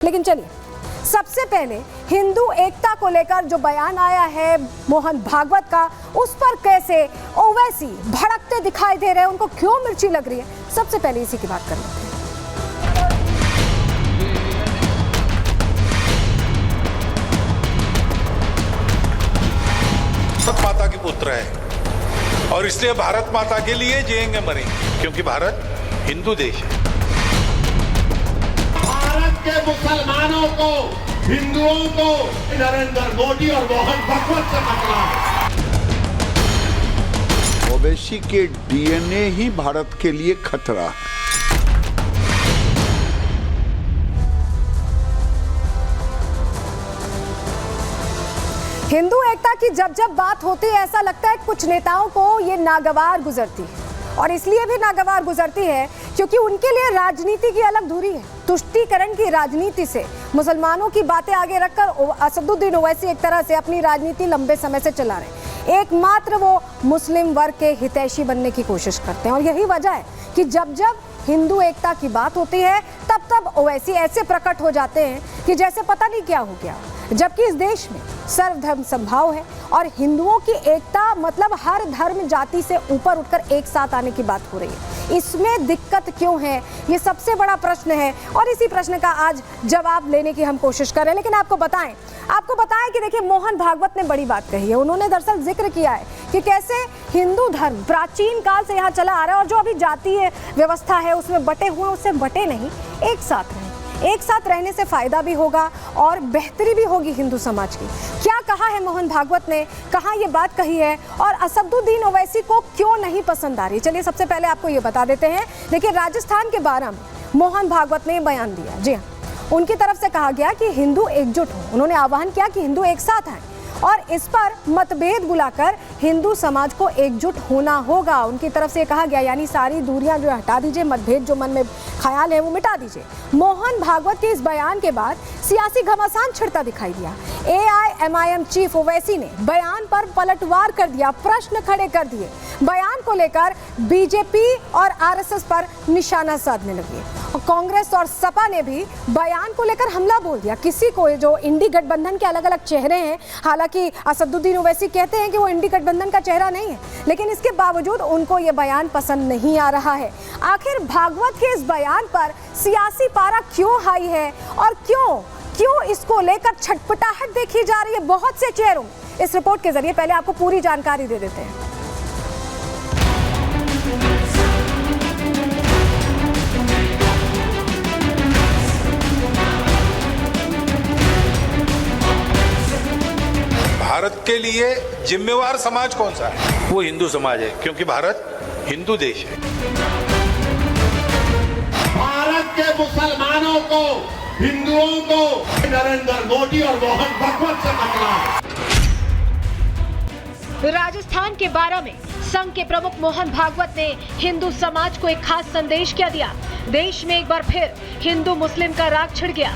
लेकिन चलिए सबसे पहले हिंदू एकता को लेकर जो बयान आया है मोहन भागवत का, उस पर कैसे ओवैसी भड़कते दिखाई दे रहे हैं, उनको क्यों मिर्ची लग रही है, सबसे पहले इसी की बात कर लेते हैं। भारत माता के पुत्र है और इसलिए भारत माता के लिए जिएंगे मरेंगे, क्योंकि भारत हिंदू देश है। भारत के मुसलमानों को, हिंदुओं को नरेंद्र मोदी और मोहन भागवत से खतरा है। ओवैसी के डीएनए ही भारत के लिए खतरा है। हिंदू एकता की जब जब बात होती है ऐसा लगता है कुछ नेताओं को ये नागवार गुजरती है, और इसलिए भी नागवार गुजरती है क्योंकि उनके लिए राजनीति की अलग धुरी है। तुष्टीकरण की राजनीति से मुसलमानों की बातें आगे रखकर असदुद्दीन ओवैसी एक तरह से अपनी राजनीति लंबे समय से चला रहे हैं। एकमात्र वो मुस्लिम वर्ग के हितैषी बनने की कोशिश करते हैं, और यही वजह है कि जब जब हिंदू एकता की बात होती है तब तब ओवैसी ऐसे प्रकट हो जाते हैं कि जैसे पता नहीं क्या हो गया। जबकि इस देश में सर्वधर्म संभाव है और हिंदुओं की एकता मतलब हर धर्म जाति से ऊपर उठकर एक साथ आने की बात हो रही है। इसमें दिक्कत क्यों है, ये सबसे बड़ा प्रश्न है, और इसी प्रश्न का आज जवाब लेने की हम कोशिश कर रहे हैं। लेकिन आपको बताएं कि देखिए मोहन भागवत ने बड़ी बात कही है। उन्होंने दरअसल जिक्र किया है कि कैसे हिंदू धर्म प्राचीन काल से यहाँ चला आ रहा है और जो अभी जातीय व्यवस्था है उसमें बटे हुए, उससे बटे नहीं, एक साथ रहें। एक साथ रहने से फायदा भी होगा और बेहतरी भी होगी हिंदू समाज की। क्या कहा है मोहन भागवत ने, कहाँ ये बात कही है, और असदुद्दीन ओवैसी को क्यों नहीं पसंद आ रही। चलिए सबसे पहले आपको ये बता देते हैं। देखिए राजस्थान के बारा में मोहन भागवत ने बयान दिया। जी हाँ, उनकी तरफ से कहा गया कि हिंदू एकजुट हो। उन्होंने आह्वान किया कि हिंदू एक साथ आए और इस पर मतभेद बुलाकर हिंदू समाज को एकजुट होना होगा। उनकी तरफ से कहा गया, यानी सारी दूरियां जो हटा दीजिए, मतभेद जो मन में ख्याल है वो मिटा दीजिए। मोहन भागवत के इस बयान के बाद सियासी घमासान छिड़ता दिखाई दिया। AIMIM चीफ ओवैसी ने बयान पर पलटवार कर दिया, प्रश्न खड़े कर दिए। बयान को लेकर बीजेपी और RSS पर निशाना साधने लगी। कांग्रेस और सपा ने भी बयान को लेकर हमला बोल दिया। किसी को, जो इंडी गठबंधन के अलग अलग चेहरे हैं, हालांकि असदुद्दीन ओवैसी कहते हैं कि वो इंडी गठबंधन का चेहरा नहीं है, लेकिन इसके बावजूद उनको ये बयान पसंद नहीं आ रहा है। आखिर भागवत के इस बयान पर सियासी पारा क्यों हाई है और क्यों इसको लेकर छटपटाहट देखी जा रही है बहुत से चेहरों में। इस रिपोर्ट के जरिए पहले आपको पूरी जानकारी दे देते हैं। भारत के लिए जिम्मेवार समाज कौन सा है? वो हिंदू समाज है, क्योंकि भारत हिंदू देश है। भारत के मुसलमानों को, हिंदुओं को नरेंद्र मोदी और मोहन भागवत से खतरा है। राजस्थान के बारा में संघ के प्रमुख मोहन भागवत ने हिंदू समाज को एक खास संदेश क्या दिया। देश में एक बार फिर हिंदू मुस्लिम का राग छिड़ गया।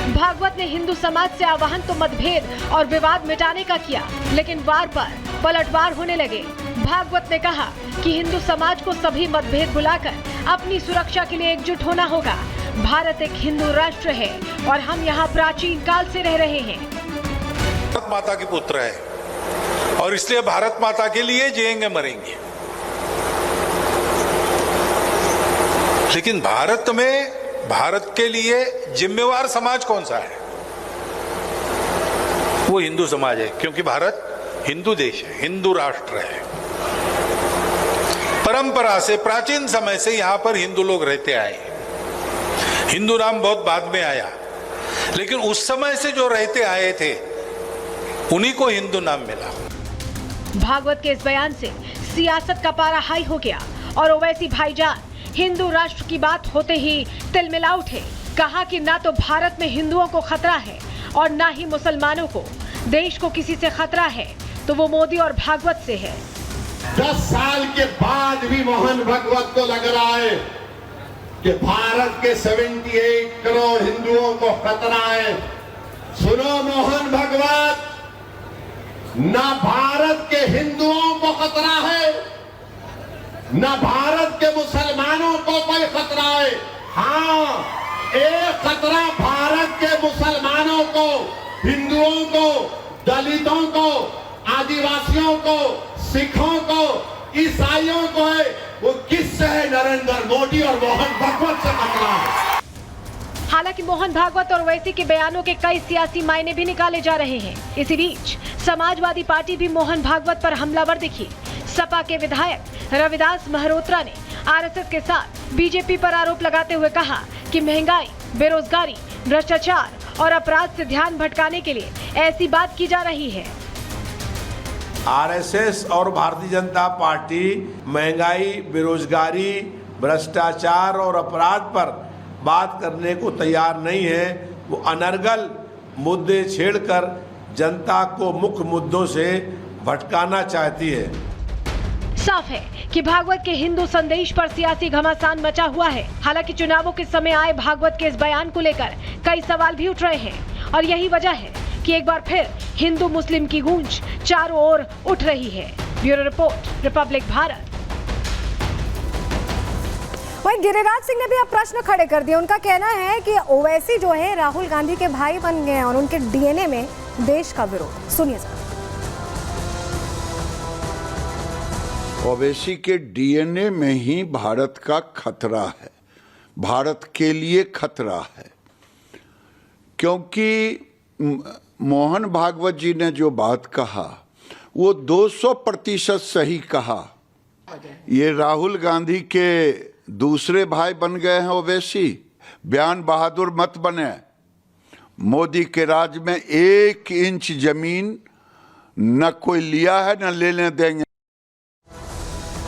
भागवत ने हिंदू समाज से आह्वान तो मतभेद और विवाद मिटाने का किया, लेकिन वार पर पलटवार होने लगे। भागवत ने कहा कि हिंदू समाज को सभी मतभेद भुलाकर अपनी सुरक्षा के लिए एकजुट होना होगा। भारत एक हिंदू राष्ट्र है और हम यहाँ प्राचीन काल से रह रहे हैं। भारत माता के पुत्र है और इसलिए भारत माता के लिए जिएंगे मरेंगे। लेकिन भारत के लिए जिम्मेवार समाज कौन सा है? वो हिंदू समाज है, क्योंकि भारत हिंदू देश है, हिंदू राष्ट्र है। परंपरा से, प्राचीन समय से यहां पर हिंदू लोग रहते आए। हिंदू नाम बहुत बाद में आया, लेकिन उस समय से जो रहते आए थे उन्हीं को हिंदू नाम मिला। भागवत के इस बयान से सियासत का पारा हाई हो गया और ओवैसी भाईजान हिंदू राष्ट्र की बात होते ही तिलमिला उठे। कहा कि ना तो भारत में हिंदुओं को खतरा है और ना ही मुसलमानों को। देश को किसी से खतरा है तो वो मोदी और भागवत से है। 10 साल के बाद भी मोहन भागवत को लग रहा है कि भारत के 78 करोड़ हिंदुओं को खतरा है। सुनो मोहन भागवत, ना भारत के हिंदुओं को खतरा है न भारत के मुसलमानों को कोई खतरा है। हाँ, एक खतरा भारत के मुसलमानों को, हिंदुओं को, दलितों को, आदिवासियों को, सिखों को, ईसाइयों को है। वो किससे है? नरेंद्र मोदी और मोहन भागवत से खतरा है। हालांकि मोहन भागवत और ओवैसी के बयानों के कई सियासी मायने भी निकाले जा रहे हैं। इसी बीच समाजवादी पार्टी भी मोहन भागवत पर हमलावर दिखी। सपा के विधायक रविदास महरोत्रा ने आरएसएस के साथ बीजेपी पर आरोप लगाते हुए कहा कि महंगाई, बेरोजगारी, भ्रष्टाचार और अपराध से ध्यान भटकाने के लिए ऐसी बात की जा रही है। आरएसएस और भारतीय जनता पार्टी महंगाई, बेरोजगारी, भ्रष्टाचार और अपराध पर बात करने को तैयार नहीं है। वो अनर्गल मुद्दे छेड़कर जनता को मुख्य मुद्दों से भटकाना चाहती है। साफ है कि भागवत के हिंदू संदेश पर सियासी घमासान मचा हुआ है। हालांकि चुनावों के समय आए भागवत के इस बयान को लेकर कई सवाल भी उठ रहे हैं और यही वजह है कि एक बार फिर हिंदू मुस्लिम की गूंज चारों ओर उठ रही है। Bureau report, Republic Bharat. वहीं गिरिराज सिंह ने भी अब प्रश्न खड़े कर दिए। उनका कहना है कि ओवैसी जो है राहुल गांधी के भाई बन गए हैं और उनके डीएनए में देश का विरोध। सुनिए सर। ओवैसी के डीएनए में ही भारत का खतरा है, भारत के लिए खतरा है, क्योंकि मोहन भागवत जी ने जो बात कहा वो 200% सही कहा। ये राहुल गांधी के दूसरे भाई बन गए हैं ओवैसी। बयान बहादुर मत बने। मोदी के राज में 1 इंच जमीन न कोई लिया है न लेने देंगे।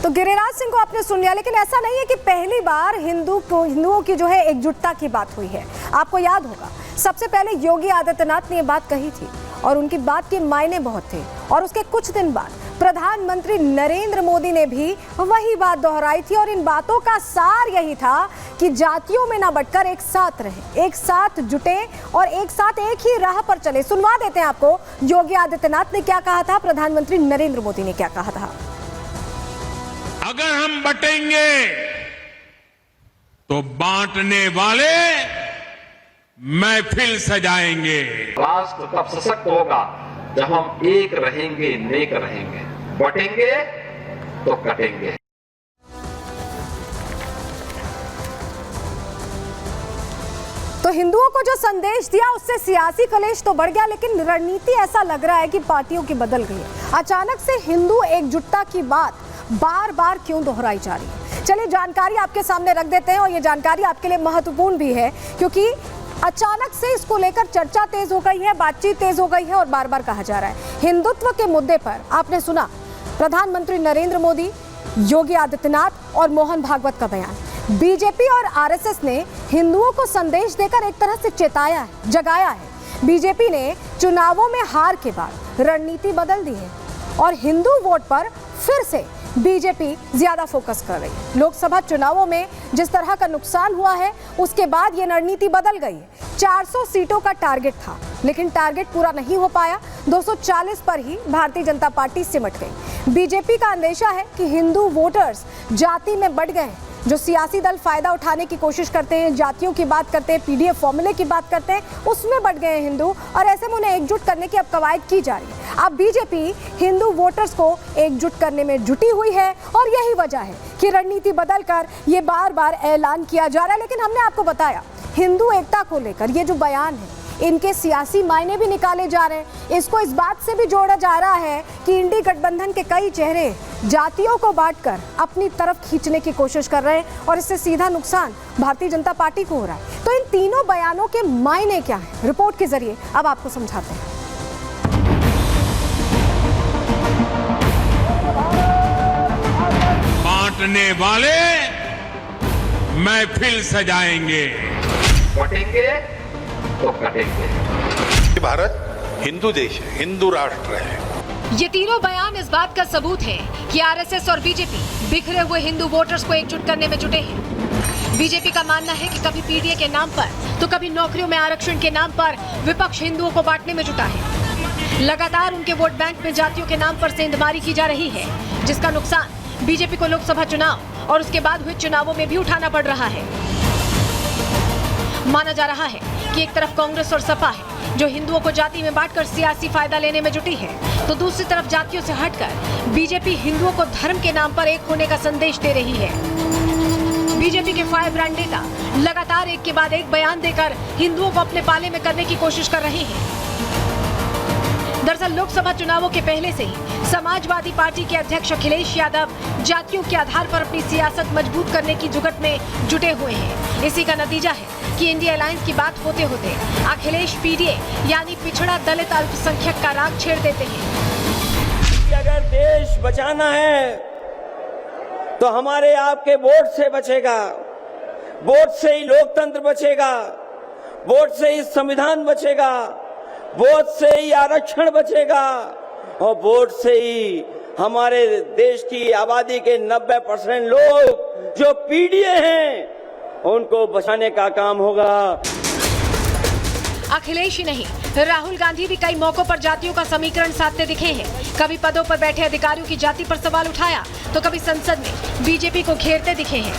तो गिरिराज सिंह को आपने सुन लिया, लेकिन ऐसा नहीं है कि पहली बार हिंदुओं की जो है एकजुटता की बात हुई है। आपको याद होगा सबसे पहले योगी आदित्यनाथ ने ये बात कही थी और उनकी बात के मायने बहुत थे। और उसके कुछ दिन बाद प्रधानमंत्री नरेंद्र मोदी ने भी वही बात दोहराई थी और इन बातों का सार यही था कि जातियों में ना बंटकर एक साथ रहे, एक साथ जुटे और एक साथ एक ही राह पर चले। सुनवा देते हैं आपको योगी आदित्यनाथ ने क्या कहा था, प्रधानमंत्री नरेंद्र मोदी ने क्या कहा था। अगर हम बटेंगे तो बांटने वाले महफिल सजाएंगे। राष्ट्र तब सशक्त होगा जब हम एक रहेंगे, नेक रहेंगे। बटेंगे तो कटेंगे। तो हिंदुओं को जो संदेश दिया उससे सियासी कलेश तो बढ़ गया, लेकिन रणनीति ऐसा लग रहा है कि पार्टियों की बदल गई है। अचानक से हिंदू एकजुटता की बात बार बार क्यों दोहराई जा रही है। चलिए जानकारी आपके सामने रख देते हैं और ये जानकारी आपके लिए महत्वपूर्ण भी है क्योंकि अचानक से इसको लेकर चर्चा तेज हो गई है, बातचीत तेज हो गई है और बार बार कहा जा रहा है। हिंदुत्व के मुद्दे पर आपने सुना प्रधानमंत्री नरेंद्र मोदी, योगी आदित्यनाथ और मोहन भागवत का बयान। बीजेपी और आरएसएस ने हिंदुओं को संदेश देकर एक तरह से चेताया है, जगाया है। बीजेपी ने चुनावों में हार के बाद रणनीति बदल दी है और हिंदू वोट पर फिर से बीजेपी ज्यादा फोकस कर रही है। लोकसभा चुनावों में जिस तरह का नुकसान हुआ है उसके बाद ये रणनीति बदल गई है। 400 सीटों का टारगेट था लेकिन टारगेट पूरा नहीं हो पाया। 240 पर ही भारतीय जनता पार्टी सिमट गई। बीजेपी का अंदेशा है कि हिंदू वोटर्स जाति में बढ़ गए हैं। जो सियासी दल फायदा उठाने की कोशिश करते हैं, जातियों की बात करते हैं, पीडीएफ फॉर्मूले की बात करते हैं, उसमें बढ़ गए हैं हिंदू और ऐसे में उन्हें एकजुट करने की अब कवायद की जा रही है। अब बीजेपी हिंदू वोटर्स को एकजुट करने में जुटी हुई है और यही वजह है कि रणनीति बदलकर ये बार बार ऐलान किया जा रहा है। लेकिन हमने आपको बताया हिंदू एकता को लेकर ये जो बयान है इनके सियासी मायने भी निकाले जा रहे हैं। इसको इस बात से भी जोड़ा जा रहा है कि इंडी गठबंधन के कई चेहरे जातियों को बांटकर अपनी तरफ खींचने की कोशिश कर रहे हैं और इससे सीधा नुकसान भारतीय जनता पार्टी को हो रहा है। तो इन तीनों बयानों के मायने क्या हैं, रिपोर्ट के जरिए अब आपको समझाते हैं। बांटने वाले महफिल सजाएंगे। बटेंगे तो कटेंगे। भारत हिंदू देश है, हिंदू राष्ट्र है। ये तीनों बयान इस बात का सबूत है कि आरएसएस और बीजेपी बिखरे हुए हिंदू वोटर्स को एकजुट करने में जुटे हैं। बीजेपी का मानना है कि कभी पीडीए के नाम पर तो कभी नौकरियों में आरक्षण के नाम पर विपक्ष हिंदुओं को बांटने में जुटा है। लगातार उनके वोट बैंक में जातियों के नाम पर सेंधमारी की जा रही है जिसका नुकसान बीजेपी को लोकसभा चुनाव और उसके बाद हुए चुनावों में भी उठाना पड़ रहा है। माना जा रहा है कि एक तरफ कांग्रेस और सपा है जो हिंदुओं को जाति में बांटकर सियासी फायदा लेने में जुटी है, तो दूसरी तरफ जातियों से हटकर बीजेपी हिंदुओं को धर्म के नाम पर एक होने का संदेश दे रही है। बीजेपी के फायर ब्रांड नेता लगातार एक के बाद एक बयान देकर हिंदुओं को अपने पाले में करने की कोशिश कर रहे हैं। दरअसल लोकसभा चुनावों के पहले से ही समाजवादी पार्टी के अध्यक्ष अखिलेश यादव जातियों के आधार पर अपनी सियासत मजबूत करने की जुगत में जुटे हुए हैं। इसी का नतीजा है कि इंडिया अलायंस की बात होते होते अखिलेश पीडीए यानी पिछड़ा दलित अल्पसंख्यक का राग छेड़ देते हैं। अगर देश बचाना है तो हमारे आपके वोट से बचेगा, वोट से ही लोकतंत्र बचेगा, वोट से ही संविधान बचेगा, वोट से ही आरक्षण बचेगा और वोट से ही हमारे देश की आबादी के 90% लोग जो पीडीए हैं उनको बचाने का काम होगा। अखिलेश ही नहीं, राहुल गांधी भी कई मौकों पर जातियों का समीकरण साधते दिखे हैं। कभी पदों पर बैठे अधिकारियों की जाति पर सवाल उठाया तो कभी संसद में बीजेपी को घेरते दिखे हैं।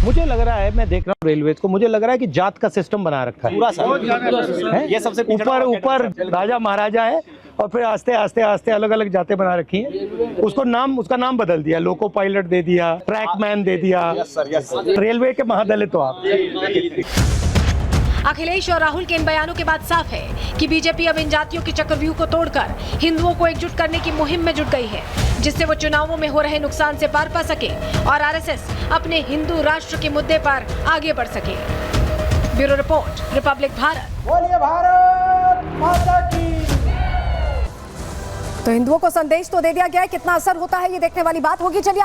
मुझे लग रहा है, मैं देख रहा हूँ रेलवे को, मुझे लग रहा है कि जात का सिस्टम बना रखा है पूरा। ये सबसे ऊपर राजा महाराजा है और फिर आस्ते आस्ते आस्ते अलग अलग जातें बना रखी हैं। उसका नाम बदल दिया, लोको पायलट दे दिया, ट्रैकमैन दे दिया। रेलवे के महादलित हो आप। अखिलेश और राहुल के इन बयानों के बाद साफ है कि बीजेपी अब इन जातियों के चक्रव्यूह को तोड़कर हिंदुओं को एकजुट करने की मुहिम में जुट गई है, जिससे वो चुनावों में हो रहे नुकसान से पार पा सके और आरएसएस अपने हिंदू राष्ट्र के मुद्दे पर आगे बढ़ सके। Bureau report, Republic Bharat. बोलिए भारत माता की। तो हिंदुओं को संदेश तो दे दिया गया है, कितना असर होता है ये देखने वाली बात होगी। चलिए